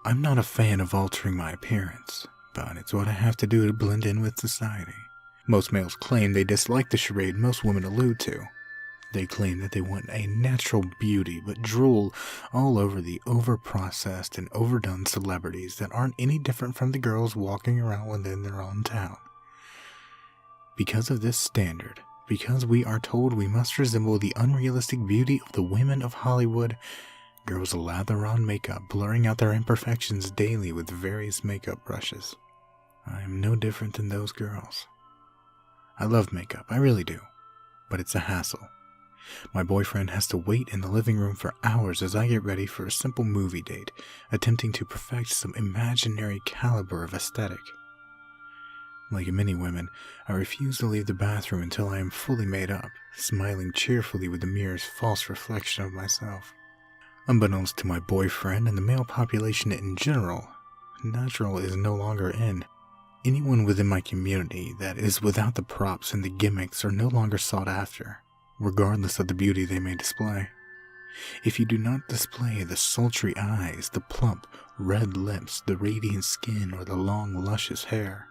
I'm not a fan of altering my appearance, but it's what I have to do to blend in with society. Most males claim they dislike the charade most women allude to. They claim that they want a natural beauty, but drool all over the over-processed and overdone celebrities that aren't any different from the girls walking around within their own town. Because of this standard, because we are told we must resemble the unrealistic beauty of the women of Hollywood, girls lather on makeup, blurring out their imperfections daily with various makeup brushes. I am no different than those girls. I love makeup, I really do, but it's a hassle. My boyfriend has to wait in the living room for hours as I get ready for a simple movie date, attempting to perfect some imaginary caliber of aesthetic. Like many women, I refuse to leave the bathroom until I am fully made up, smiling cheerfully with the mirror's false reflection of myself. Unbeknownst to my boyfriend and the male population in general, natural is no longer in. Anyone within my community that is without the props and the gimmicks are no longer sought after, regardless of the beauty they may display. If you do not display the sultry eyes, the plump, red lips, the radiant skin, or the long, luscious hair,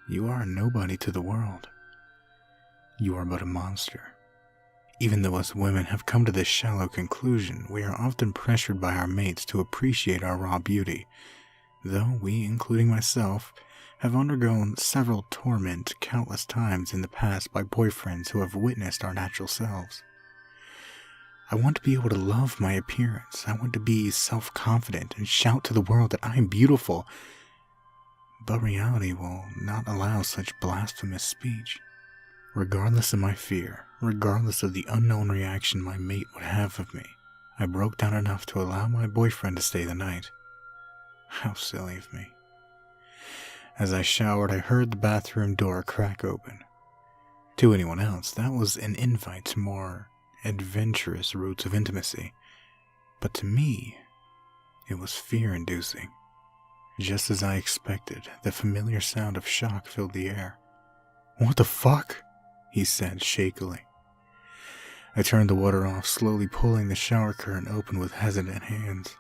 you are a nobody to the world. You are but a monster. Even though us women have come to this shallow conclusion, we are often pressured by our mates to appreciate our raw beauty, though we, including myself, have undergone several torment countless times in the past by boyfriends who have witnessed our natural selves. I want to be able to love my appearance. I want to be self-confident and shout to the world that I am beautiful, but reality will not allow such blasphemous speech. Regardless of my fear, regardless of the unknown reaction my mate would have of me, I broke down enough to allow my boyfriend to stay the night. How silly of me. As I showered, I heard the bathroom door crack open. To anyone else, that was an invite to more adventurous routes of intimacy, but to me, it was fear-inducing. Just as I expected, the familiar sound of shock filled the air. "What the fuck?" he said shakily. I turned the water off, slowly pulling the shower curtain open with hesitant hands.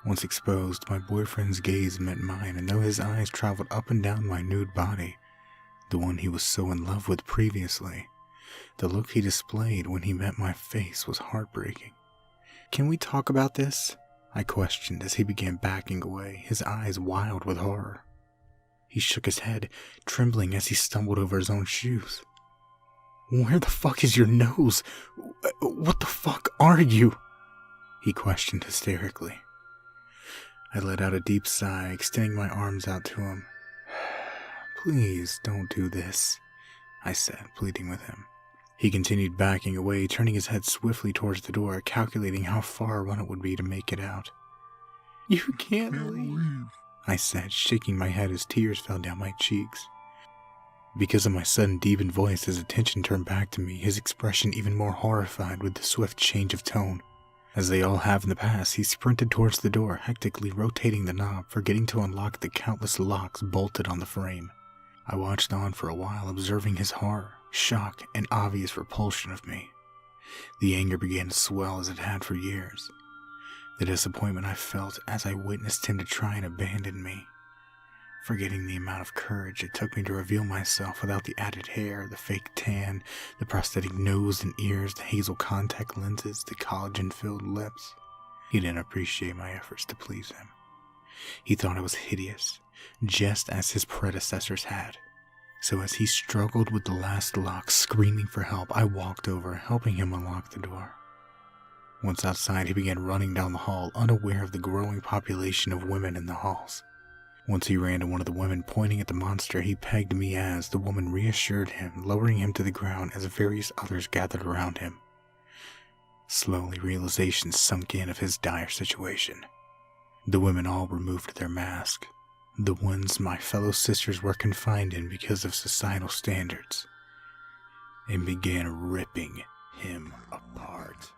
Once exposed, my boyfriend's gaze met mine, and though his eyes traveled up and down my nude body, the one he was so in love with previously, the look he displayed when he met my face was heartbreaking. "Can we talk about this?" I questioned as he began backing away, his eyes wild with horror. He shook his head, trembling as he stumbled over his own shoes. "Where the fuck is your nose? What the fuck are you?" he questioned hysterically. I let out a deep sigh, extending my arms out to him. "Please don't do this," I said, pleading with him. He continued backing away, turning his head swiftly towards the door, calculating how far a run it would be to make it out. "You can't leave," I said, shaking my head as tears fell down my cheeks. Because of my sudden deepened voice, his attention turned back to me, his expression even more horrified with the swift change of tone. As they all have in the past, he sprinted towards the door, hectically rotating the knob, forgetting to unlock the countless locks bolted on the frame. I watched on for a while, observing his horror, shock, and obvious repulsion of me. The anger began to swell as it had for years. The disappointment I felt as I witnessed him to try and abandon me. Forgetting the amount of courage it took me to reveal myself without the added hair, the fake tan, the prosthetic nose and ears, the hazel contact lenses, the collagen-filled lips. He didn't appreciate my efforts to please him. He thought I was hideous, just as his predecessors had. So as he struggled with the last lock, screaming for help, I walked over, helping him unlock the door. Once outside, he began running down the hall, unaware of the growing population of women in the halls. Once he ran to one of the women, pointing at the monster he pegged me as. The woman reassured him, lowering him to the ground as various others gathered around him. Slowly, realization sunk in of his dire situation. The women all removed their masks, the ones my fellow sisters were confined in because of societal standards, and began ripping him apart.